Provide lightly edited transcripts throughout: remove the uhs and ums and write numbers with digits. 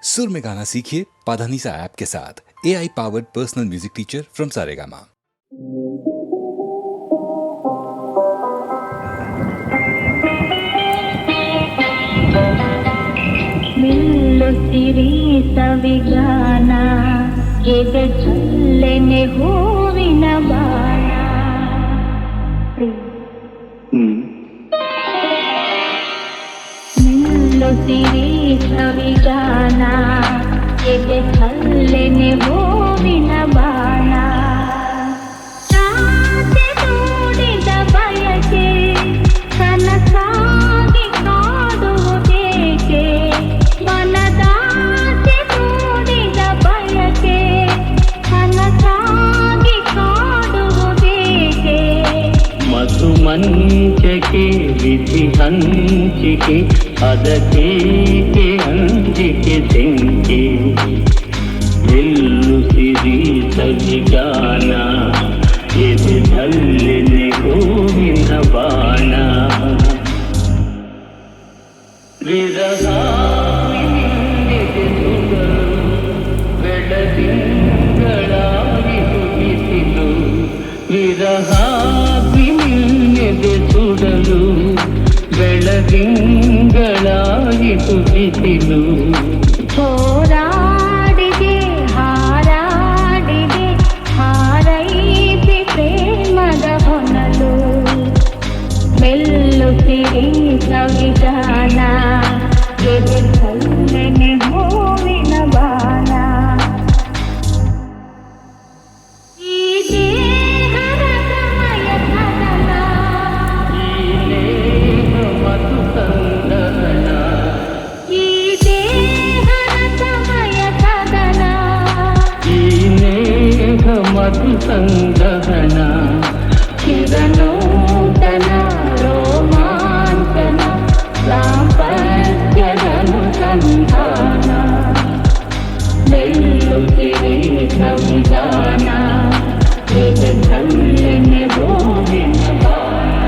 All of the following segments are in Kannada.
सुर में गाना सीखिए पाधानीसा ऐप के साथ। AI powered personal music teacher from Saregama. ಮೆಲ್ಲುತ್ತಿರಿ ಸವಿಗಾನ ಎದೆ ಚಲ್ಲೆನೆ ಹೂವಿನ ಬಾಣ. ಮೆಲ್ಲುತ್ತಿರಿ ಸವಿಗಾನ ಎದೆ ಚಲ್ಲೆನೆ ಹೂವಿನ ಬಾಣ. ರಾತ್ರಿ ತೋಡಿದ ಬಯಕೆ ಕನಸಾಗಿ ಕಾಡುವುದೇಕೆ. ಮನದಾಸೆ ತೋಡಿದ ಬಯಕೆ ಕನಸಾಗಿ ಕಾಡುವುದೇಕೆ. ಮಧು ಮಂಚಕೆ ವಿಧಿ ಹಂಚಿಕೆ ಅದಕ್ಕೇಕೆ ಅಂಜಿಕೆ ತೆಂಕೆ. ಎಲ್ಲು ಸಿರಿ ಸವಿಗಾನ ಎದೆ ಧಲ್ಲೆನೆ ಹೂವಿನ ಬಾಣ. ವಿರಹ ಬೆಳದಿಂಗಳಾಗಿ ಹುಟ್ಟಿಸಿಲು. ವಿರಹಾಗ್ನಿ ನಿನ್ನೆದೆ ಸುಡಲು ಬೆಳದಿಂಗಳಾಗಿ ಹುಟ್ಟಿಸಿಲು. ಹೋರಾಡಿದೆ ಹಾರಾಡಿದೆ ಹಾರೈಸಿ ಪ್ರೇಮದ ಹೊನಲು. ಮೆಲ್ಲುತ್ತಿರಿ ಸವಿಗಾನ ಎದೆ ಚಲ್ಲೆನೆ ಹೂವಿನ ಬಾಣ. ಈ ದೇಹದ ಸಮಯ ಸದನ ಈ ನೇಹ ಮಧು ಸಂದನ. ಈ ದೇಹದ ಸಮಯ ಸದನ. ಈ ನೇಹ ಮಧು ಸಂದನ. ಚಿರನೂತನ ರೋಮಾಂಚನ ದಾಂಪತ್ಯದನುಸಂಧಾನ. ಮೆಲ್ಲುತ್ತಿರಿ ಸವಿಗಾನ ಎದೆ ಚಲ್ಲೆನೆ ಹೂವಿನ ಬಾಣ.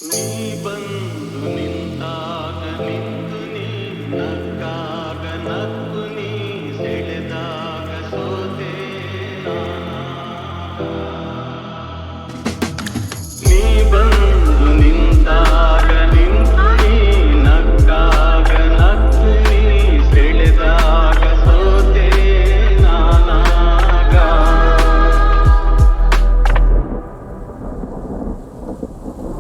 ನೀ ಬಂದು ನಿಂತಾಗ ನಿಂತು ನೀ ನಕ್ಕಾಗ ನಕ್ಕು ನೀ ಸೆಳೆದಾಗ ಸೋತೆ ನಾನ. ನೀ ಬಂದು ನಿಂತಾಗ ನಿಂತು ನೀ ನಕ್ಕಾಗ ನಕ್ಕು ನೀ ಸೆಳೆದಾಗ ಸೋತೆ ನಾನಾಗ.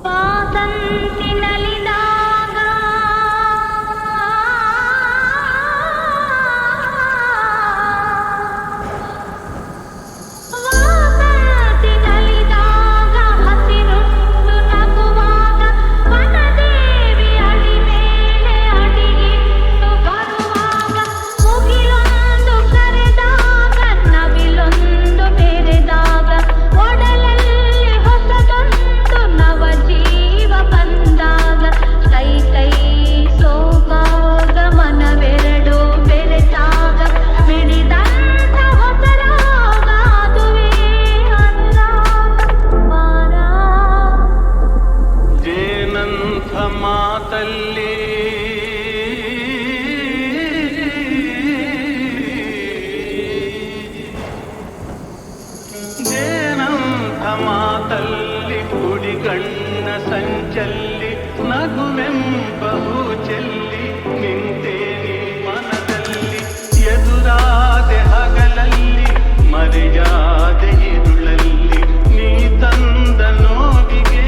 ವಾಸಂತಿ ನಲಿದಾಗ ವಾಸಂತಿ ನಲಿದಾಗ ಹಸಿರುಂಡು ನಗುವಾಗ ವನದೇವಿ ಅಡಿ ಮೇಲೆ ಅಡಿಗಿಟ್ಟು ಬರುವಾಗ. ಮುಗಿಲೊಂದು ಕರೆದಾಗ ನವಿಲೊಂದು ಮೆರೆದಾಗ ಒಡಲಲ್ಲಿ ಹೊಸದೊಂದು ನವ ಜೀವ ಬಂದಾಗ. ಕೈ ಕೈ ಸೋಗಾಗ ಮನವೆರಡು ಬೆರೆತಾಗ ಮಿಡಿದಂಥ ಹೊಸರಾಗ ಅದುವೇ ಅನುರಾಗ. ವಾರ ಜೇನಂಥ ಮಾತಲ್ಲಿ ಜೇನಂಥ ಮಾತಲ್ಲಿ ಕುಡಿಗಣ್ಣ ಸಂಚಲ್ಲಿ ನಗುವೆಂಬಹು ಚೆಲ್ಲಿ ನಿಂತೆ ನೀ ಮನದಲ್ಲಿ. ಎದುರಾದೆ ಹಗಲಲ್ಲಿ ಮರೆಯಾದೆ ಇರುಳಲ್ಲಿ ನೀ ತಂದ ನೋವಿಗೆ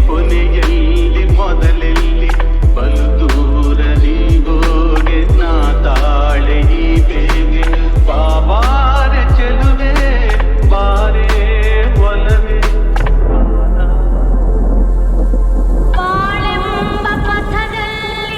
ಕೊನೆಯಲ್ಲಿ ಮೊದಲೆಲ್ಲಿ. ಬಲು ದೂರ ನೀ ಹೋಗೆ ನಾ ತಾಳೆ ಈ ಬೇಗೆ. ಬಾಬಾರೆ ಚೆಲುವೆ ಬಾರೆ ಒಲವೇ. ಬಾಳೆಂಬ ಪಥದಲ್ಲಿ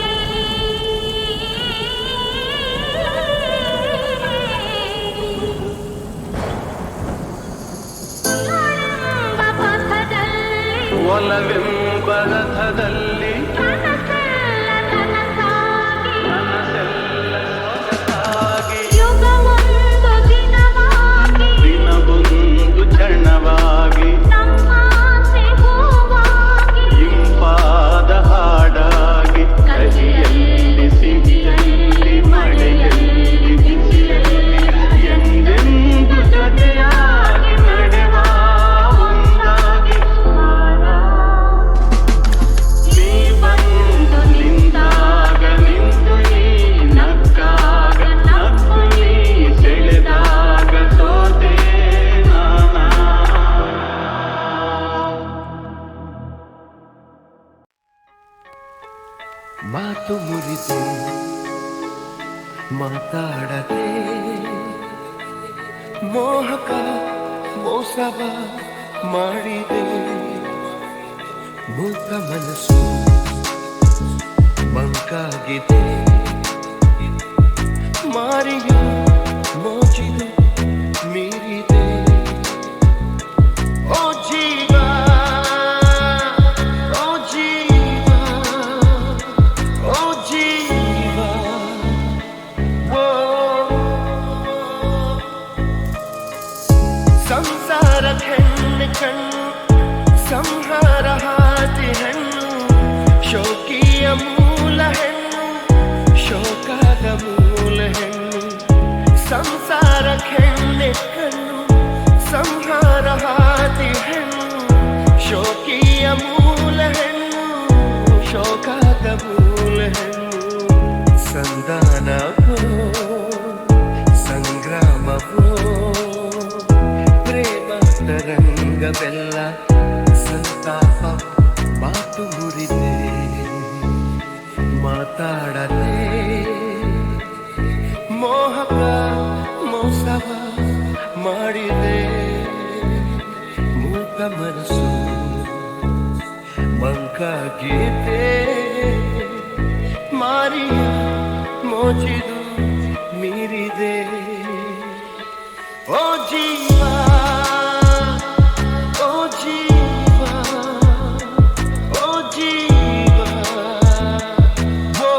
ಮಾತು ಮುರಿದು ಮಾತಾಡದೆ ಮೋಹಕ ಮೋಸವ ಮಾಡಿದೆ ಮೂಕ ಮನಸ್ಸು ಮಂಕಾಗಿದೆ ಮಾರಿಯ ಮೋಜಿದು ಮೀರಿದೆ ಓ ಜೀವ ಓ ಜೀವ ಓ ಜೀವ ಓ ಸಂಸಾರ ಹೆಣ್ಣು ಕಣ್ಣು ಸಂಹಾರ ಹಾದಿ ಹೆಣ್ಣು ಶೋಕಿಯ ಮೂಲ ಹೆಣ್ಣು ಶೋಕದ ಮೂಲ ಹೆಣ್ಣು ಸಂಸಾರ ಹೆಣ್ಣೆ ಕಣ್ಣು ಸಂಹಾರ ಹಾದಿ ಹೆಣ್ಣು ಶೋಕಿಯ ಮೂಲ ಹೆಣ್ಣು ಶೋಕದ ಮೂಲ ಹೆಣ್ಣು ಸಂಧಾನವೋ ಸಂಗ್ರಾಮವೋ ಪ್ರೇಮ ತರಂಗವೆಲ್ಲ ಸಂತಾಪ ಮಾತು ಮುರಿದೆ ಮಾತಾಡದೆ ಮೋಹಕ ಮೋಸವ ಮಾಡಿದೆ ಮೂಕ ಮನಸ್ಸು ಮಂಕಾಗಿದೆ ಮಾರಿಯ ಮೋಜಿದು ಮೀರಿದೆ ಓ ಜೀವ ಓ ಜೀವ ಓ ಜೀವ ಓ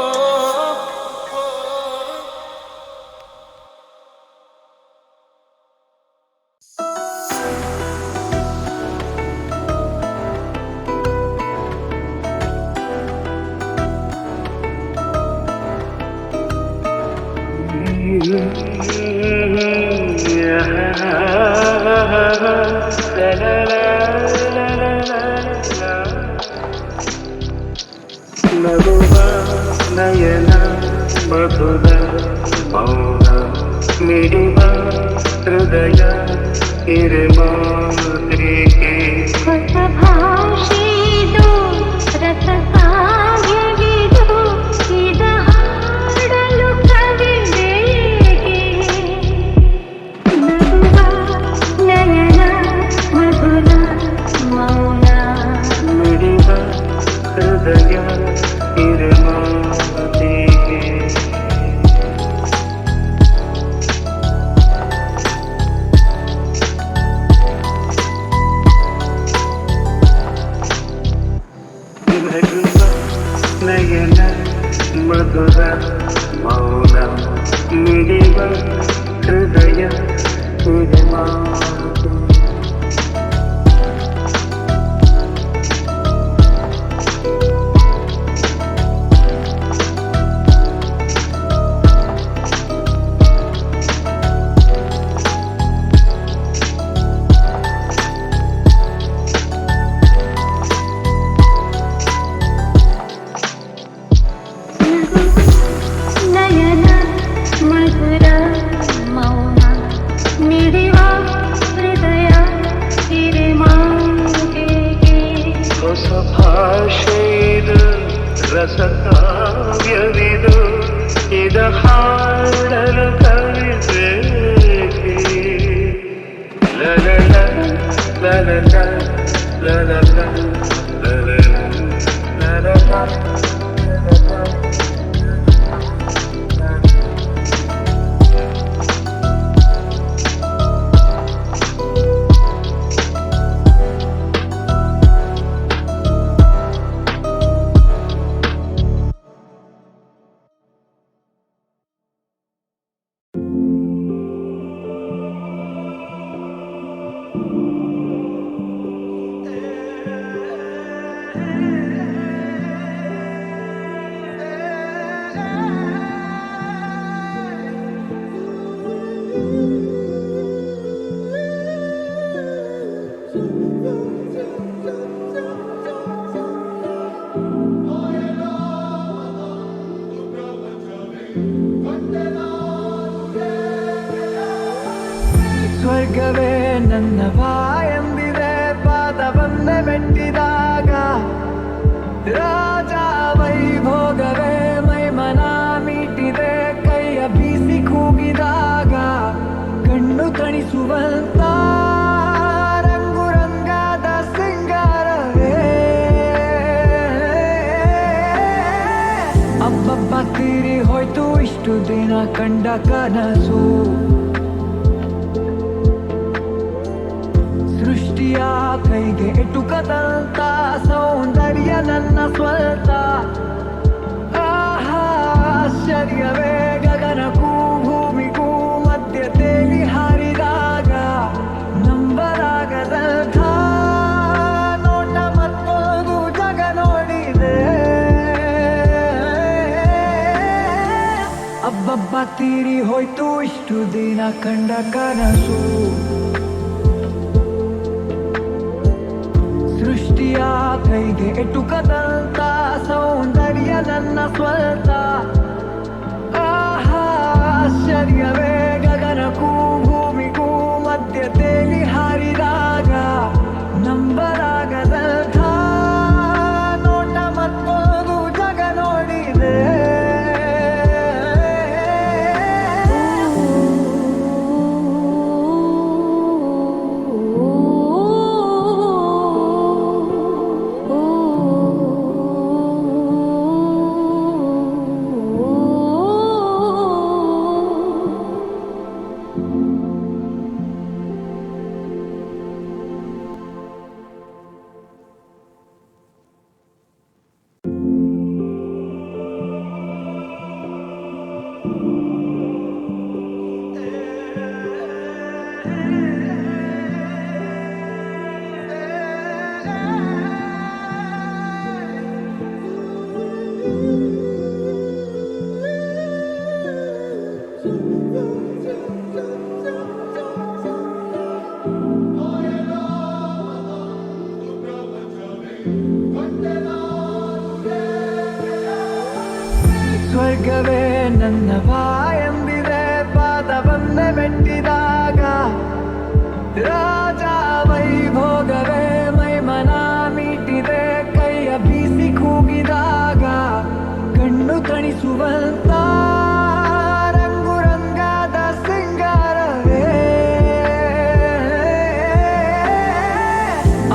ನಗುವ ನಯನ ಮಧುರ ಮೌನ ಮಿಡಿವ ಹೃದಯ ಹಿರಿಮಾತ್ರಿಕೆ ಹೊಸ ಭಾಷೆದು ರಸ ಕಾವ್ಯವಿದು ಇದ ಹಾಡಲು ಕವಿದೇಕೆ ನಗುವ ನಯನ ಮಧುರ ಮೌನ ಮಿಡಿವ ಹೃದಯ ಹಿರಿಮಾತ್ರಿಕೆ ನಯನ ಮಧುರ ಮೌನ ಮಿಡಿವ ಹೃದಯ ನಯನ ಮಧುರ ಮೌನ ಮಿಡಿವ ಹೃದಯ ಹಿರಿಮಾಂಗೆಗೆ ಹೊಸ ಭಾಷೆಯಿದು ರಸ ಕಾವ್ಯವಿದು ಇದ ಹಾಡಲು ಕವಿದೇಕೆ ಲಲಲ ಲಲಲ ಲಲಲ ಲಲಲ ಲಲಲ ಸ್ವರ್ಗವೇ ನನ್ನ ಬಾಯೆಂದಿದೆ ಪಾದವನ್ನೇ ಮೆಟ್ಟಿದಾಗ ರಾಜ ವೈಭೋಗವೇ ಹೋಯ್ತು ಇಷ್ಟು ದಿನ ಕಂಡ ಕನಸು. ಸೃಷ್ಟಿಯ ಕೈಗೆ ಎಟುಕದಂತ ಸೌಂದರ್ಯ ನನ್ನ ಸ್ವಂತ. ಆಹಾ ಆಶ್ಚರ್ಯವೇ ಗಗನಕ್ಕೂ ಭೂಮಿಗೂ ಮಧ್ಯ ತೇಲಿ ಹಾರಿದಾಗ ನಂಬಲಾಗದಂಥ ನೋಟ ಮತ್ತೊಂದು ಜಗ ನೋಡಿದೆ. ಅಬ್ಬಬ್ಬ ತೀರಿ ಹೋಯ್ತು ಇಷ್ಟು ದಿನ ಕಂಡ ಕನಸು. ಸೃಷ್ಟಿಯ ಕೈಗೆ ಎಟುಕದಂತ ಸೌಂದರ್ಯ ನನ್ನ ಸ್ವಂತ. ಆಹಾ ಆಶ್ಚರ್ಯವೇ ಗಗನಕ್ಕೂ ಭೂಮಿಗೂ ಮಧ್ಯ ತೇಲಿ ಹಾರಿದಾಗ ನಂಬಲಾಗದಂಥ ನೋಟ ಮತ್ತೊಂದು ಜಗ ನೋಡಿದೆ. ಸ್ವರ್ಗವೇ ನನ್ನ ಬಾಯೆಂದಿದೆ ಪಾದವನ್ನೇ ಮೆಟ್ಟಿದಾಗ. ರಾಜ ವೈಭೋಗವೇ ಮೈಮನ ಮೀಟಿದೆ ಕೈಯ ಬೀಸಿ ಕೂಗಿದಾಗ. ಕಣ್ಣು ತಣಿಸುವಂತ ರಂಗು ರಂಗಾದ ಸಿಂಗಾರವೇ.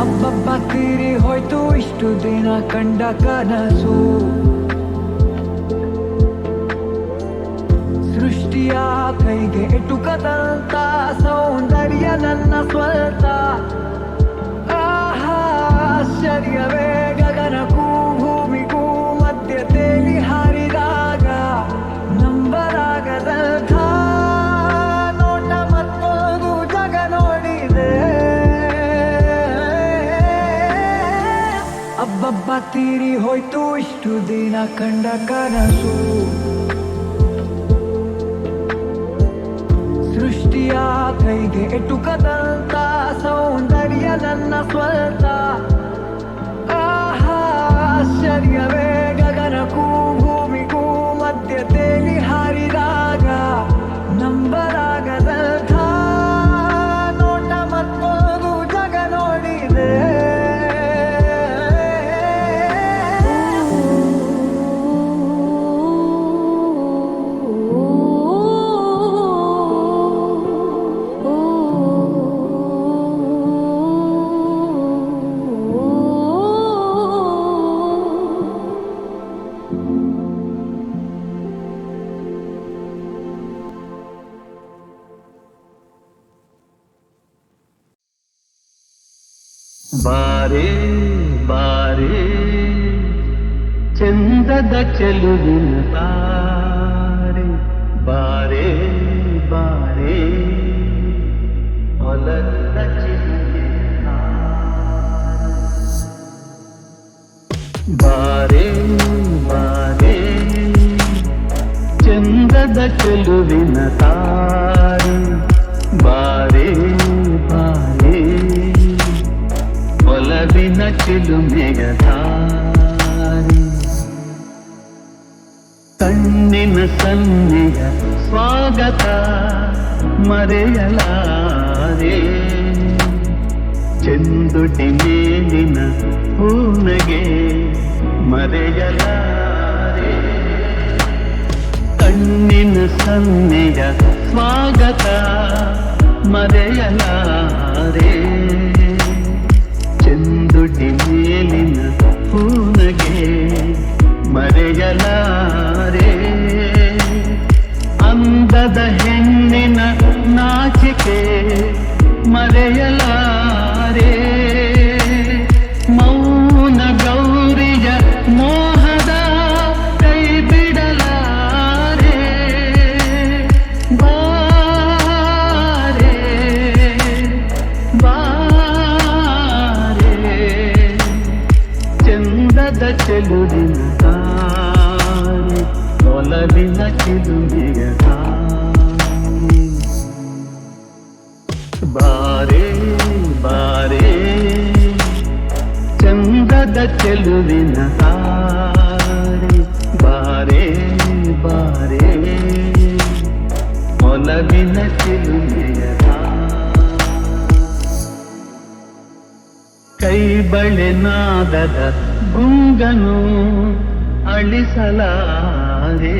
ಅಬ್ಬಬ್ಬ ತೀರಿ ಹೋಯ್ತು ಇಷ್ಟು ದಿನ ಕಂಡ ಕನಸು. ಸೃಷ್ಟಿಯ ಕೈಗೆ ಎಟುಕದಂತ ಸೌಂದರ್ಯ ನನ್ನ ಸ್ವಂತ. ಆಹಾ ಆಶ್ಚರ್ಯವೇ ಗಗನಕ್ಕೂ ಭೂಮಿಗೂ ಮಧ್ಯ ತೇಲಿ ಹಾರಿದಾಗ ನಂಬಲಾಗದಂಥ ನೋಟ ಮತ್ತೊಂದು ಜಗ ನೋಡಿದೆ. ಅಬ್ಬಬ್ಬ ತೀರಿ ಹೋಯ್ತು ಇಷ್ಟು ದಿನ ಕಂಡ ಕನಸು. ಸೃಷ್ಟಿಯ ಕೈಗೆ ಎಟುಕದಂತ ಸೌಂದರ್ಯ ನನ್ನ ಸ್ವಂತ. ಆಹಾ ಆಶ್ಚರ್ಯವೇ ಗಗನಕ್ಕೂ ಭೂಮಿಗೂ ಮಧ್ಯ ತೇಲಿ ಹಾರಿದಾಗ ನಂಬಲಾಗದಂಥ ನೋಟ ಮತ್ತೊಂದು ಜಗ ನೋಡಿದೆ. ಬಾರೆ ಬಾರೆ ಚಂದದ ಚೆಲುವಿನ ತಾರೆ. ಬಾರೆ ಬಾರೆ ಹೊಲದ ಚಿಲುವಿನ ಬಾರೆ ಬಾರೆ ಚಂದದ ಚೆಲುವಿನ ತಾರೆ. ಬಾರೆ ಬಾರೆ ಒಲವಿನ ಚಿಲುಮೆಯ ದಾರಿ. ಕಣ್ಣಿನ ಸನ್ನೆಯ ಸ್ವಾಗತ ಮರೆಯಲಾರೆ. ಚೆಂದುಟಿ ಮೇಲಿನ ಹೂನಗೆ ಮರೆಯಲಾರೆ. ಕಣ್ಣಿನ ಸನ್ನೆಯ ಸ್ವಾಗತ ಮರೆಯಲಾರೆ. ಚೆಂದುಟಿ ಮೇಲಿನ ಹೂನಗೆ ಮರೆಯಲಾರೆ. ಮರೆಯಲಾರೆ ಮೌನ ಗೌರಿಯ ಮೋಹದ ಕೈ ಬಿಡಲಾರೆ ಬಾರೆ ಬಾರೆ ಚಂದದ ಚೆಲುವಿನ ತಾರೆ ಒಲವಿನ ಚಿಲುಮೆಯ ತಾರೆ ಬಾರೆ ಬಾರೆ ಚಂದದ ಚೆಲುವಿನ ತಾರೆ ಬಾರೆ ಬಾರೆ ಒಲವಿನ ಚಿಲುಮೆಯ ಕೈ ಬಳೆ ನಾದದ ಗುಂಗನು ಅಳಿಸಲಾರೆ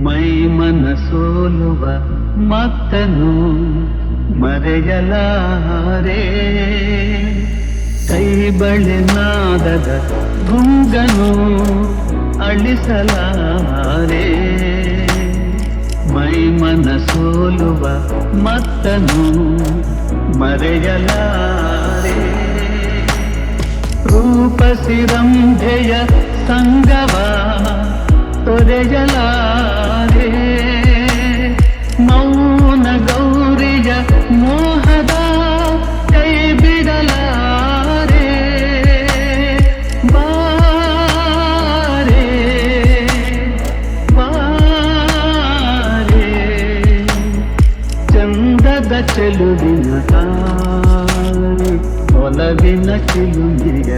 ಮೈ ಮನ ಸೋಲುವ ಮತ್ತನು ಮರೆಯಲಾರೆ ಕೈ ಬಳೆ ನಾದದ ಗುಂಗನು ಅಳಿಸಲಾರೆ ಮೈ ಮನ ಸೋಲುವ ಮತ್ತನು ಮರೆಯಲಾರೆ ರೂಪಸಿ ರಂಭೆಯ ಸಂಗವ ತೊರೆಯಲಾರೆ ಮೌನ ಗೌರಿಯ ಮೋಹದ ಕೈ ಬಿಡಲಾರೆ ಬಾರೆ ಬಾರೆ ಚಂದದ ಚೆಲುವಿನ ತಾರೆ ಒಲವಿನ ಚಿಲುಮೆಯ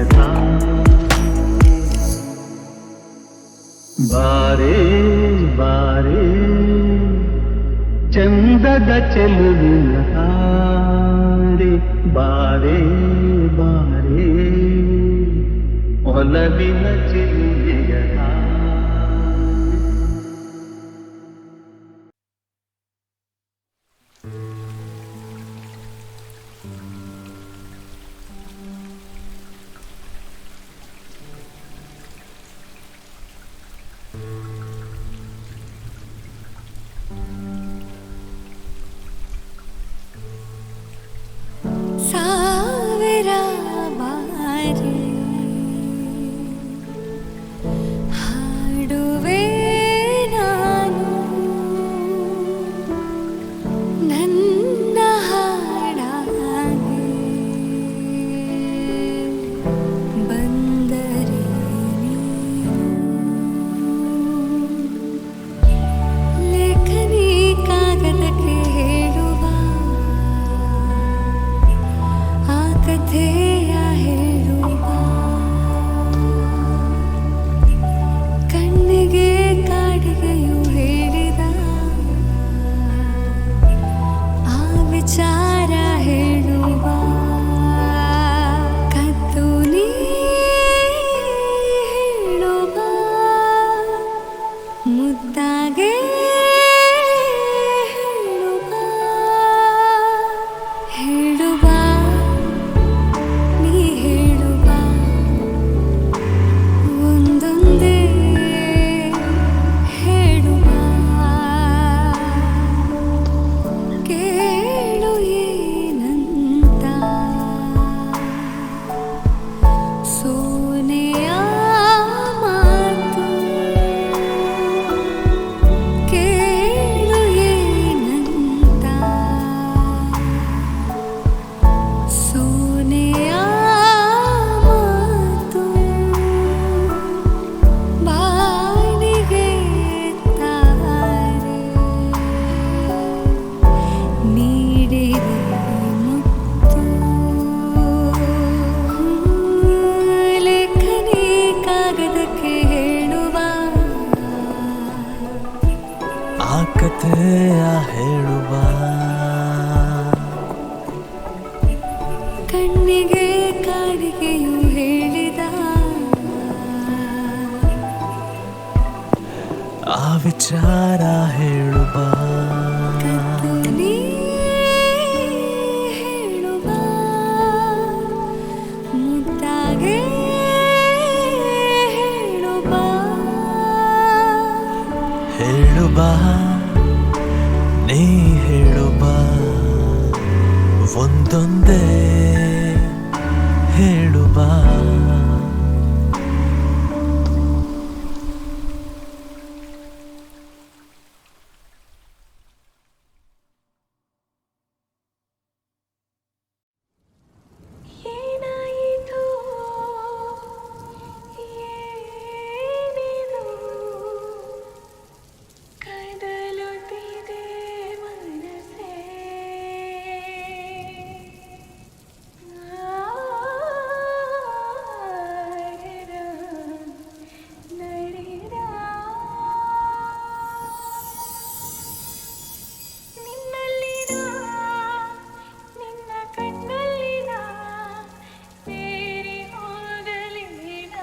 ಬಾರೆ ಬಾರೆ ಚಂದದ ಚೆಲುವಿನ ತಾರೆ ಬಾರೆ ಬಾರೆ ಒಲವಿನ ಚಿಲುಮೆಯ ಸಾವಿರ ಬಾರಿ ಹಾಡುವೆ ನಾನು ನನ್ನ ಹಾಡಾಗಿ ಬಂದರೆ ಲೇಖನಿ ಕಾಗದಕ್ಕೆ ಹೇಳುವ ಆ ಕಥೆಯ ಹೇಳುವ ಕಣ್ಣಿಗೆ ಕಾಡಿಗೆಯು ಹೇಳಿದ ಆ ವಿಚಾರ ಹೇಳುವ ಕದ್ದು ನೀ ಹೇಳುವ ಮುದ್ದಾಗೆ ಹೇಳುವ ನೀ ಹೇಳುವ ಒಂದೊಂದೇ ಹೇಳುವ ಕೇಳು ಏನಂತ ಸೋನೆಯ ಮಾತು ಕೇಳು ಏನಂತ ಸೋನೆಯ ಮಾತು ಬಾನಿಗೆ ತಾರೆ ನೀಡಿದೆ ಮುತ್ತು ಲೇಖನಿ ಕಾಗದಕ್ಕೆ ಹೇಳುವ ಆ ಕಥೆಯ ಹೇಳುವ ಕಣ್ಣಿಗೆ ಕಾಡಿಗೆಯು ಹೇಳಿದ ಆ ವಿಚಾರ ಹೇಳುವ ಕದ್ದು ನೀ ಹೇಳುವ ಮುದ್ದಾಗೆ ಹೇಳುವ ಹೇಳುವ ನೀ ಹೇಳುವ ಒಂದೊಂದೇ ಹೇಳು ಬಾ. ಏನಾಯಿತು ಏನಿದು ಕದಲುತ್ತಿದೆ ಮನಸ್ಸೇ ನಡೆದ ನಿನ್ನಲ್ಲಿನ ನಿನ್ನ ಕಣ್ಣಲ್ಲಿನ ಸೇರಿ ಹೋಗಲಿನ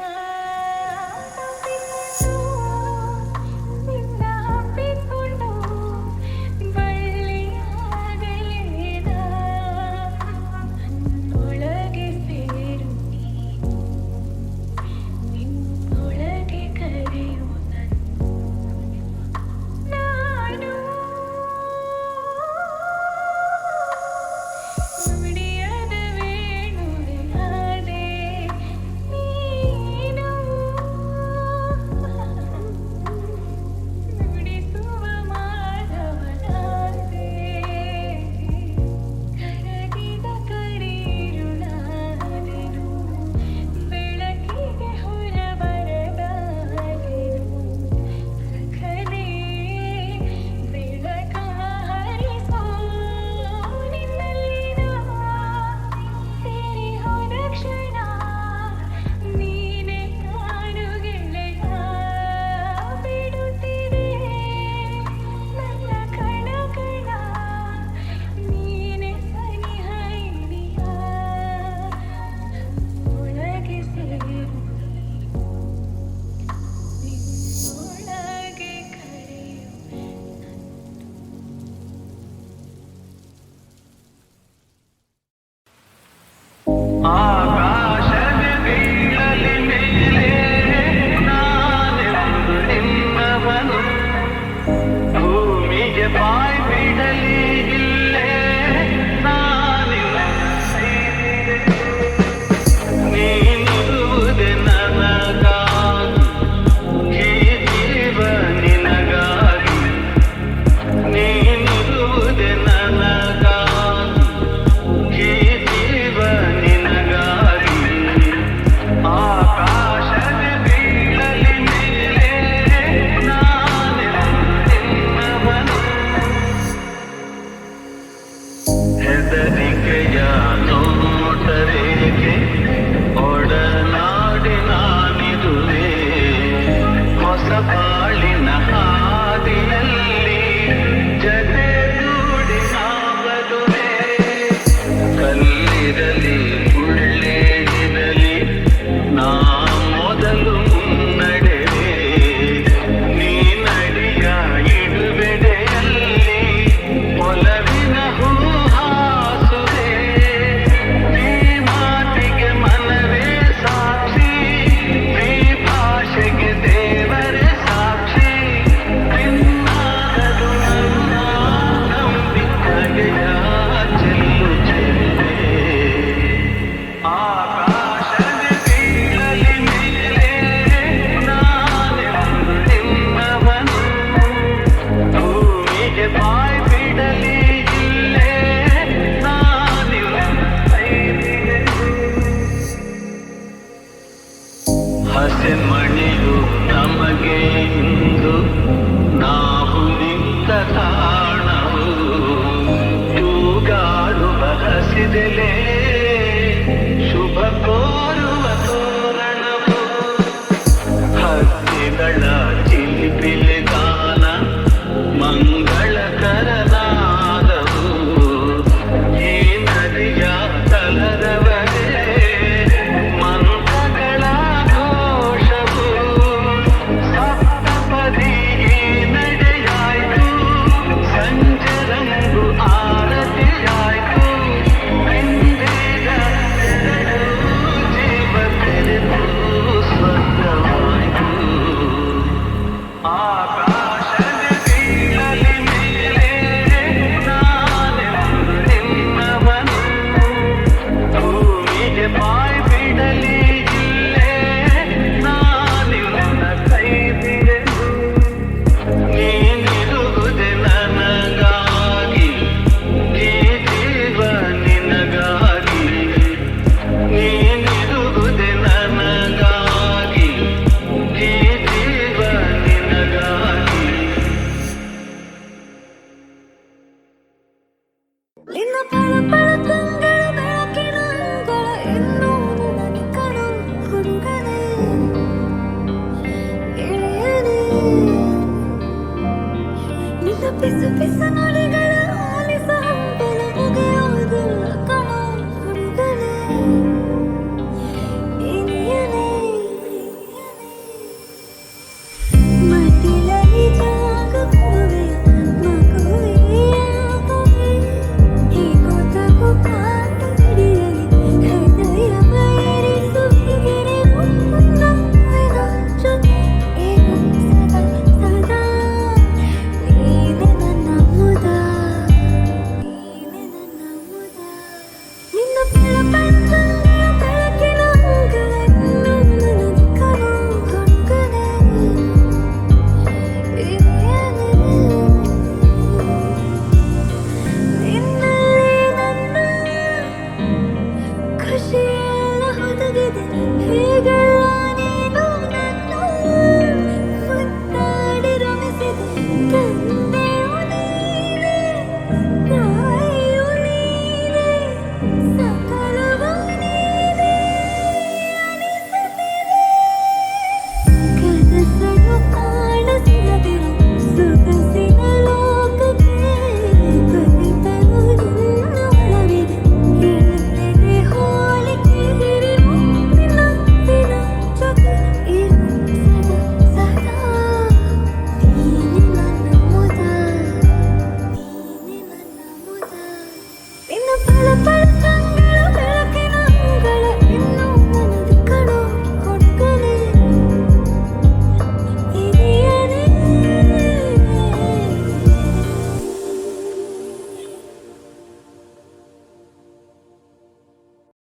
ನಿನ್ನ ಹಬ್ಬಿಕೊಂಡು ಬಳ್ಳಿಯಾಗಲಿನ ಒಳಗೆ ಸೇರು ನಿನ್ನೊಳಗೆ ಕರೆಯು ನಾನು ನುಡಿಯದ ವೇಣುವೆಯಾದೆ ನೀನು ನುಡಿಸುವ ಮಾಧವನಾದೆ ಕರಗಿದ ಕರೀರುಳಾದೆನು ಬೆಳಕಿಗೆ ಹೊರಬರದಾದೆನು ಸಖನೇ ಬೆಳಕ ಹರಿಸೋ ನಿನ್ನಲ್ಲಿನ ಸೇರಿ ಹೋದ ಕ್ಷಣ ನೀನೆ ನಾನು ಗೆಳೆಯ ಬಿಡುತ್ತಿದೆ ನನ್ನ ಕಣ ಕಣ ನೀನೆ ಸನಿಹ ಹಿಡಿಯ ಒಳಗೆ ಸೇರು ನಿನ್ನೊಳಗೆ ಕರೆಯು ಆಕಾಶದ ಬೀಳಲಿ ಮೇಲೆ ನಾನೆಂದು ನಿನ್ನವನು ಭೂಮಿಗೆ ಬಾಯಿ ಬಿಡಲಿ ಇಲ್ಲೇ ನಾನಿಲ್ಲ ನೀನುವುದೆ ನನಗಾಗಿ ಈ ಜೀವ ನಿನಗಾಗಿ ನೀನುವುದೆ ನನಗಾಗಿ ಈ ಜೀವ ನಿನಗಾಗಿ ಆಕಾಶದ ಬೀಳಲಿ ಮೇಲೆ ನಾನೆಂದು ನಿನ್ನವನು ಹೆದರಿಕೆಯ ನೋಟರೇಕೆ ಒಡನಾಡಿ ನಾನಿದುವೆ ಹೊಸ ಬಾಳಿನ ಹಾದಿಯಲ್ಲಿ ಜತೆಗೂಡಿ ನಾವದುವೆ ಕಲ್ಲಿರಲಿ ಮುಳ್ಳೇರಿರಲಿ ನಾ ಮೊದಲು ಮುನ್ನಡೆವೆ ನೀ ನಡಿಯ ಇಡುವೆಡೆಯಲ್ಲಿ ಒಲವಿನ ಹೂ ಹಾಸುವೆ ಈ ಮಾತಿಗೆ ಮನವೇ ಸಾಕ್ಷಿ ಈ ಭಾಷೆಗೆ ದೇವರೇ ಸಾಕ್ಷಿ ನಿನ್ನಾಗದು ನನ್ನ ನಂಬಿಕೆಯ ಚೆಲ್ಲು ಚೆಲ್ಲುವೆ ಆಕಾಶದ ಬೀಳಲಿ ಮೇಲೆ ನಾನೆಂದು ನಿನ್ನವನು ಭೂಮಿಗೆ ಬಾಯಿ ಬಿಡಲಿ ಇಲ್ಲೇ ನಾನಿಲ್ಲ ಹಸೆ ಮಣಿಯು ನಮಗೆ ಇಂದು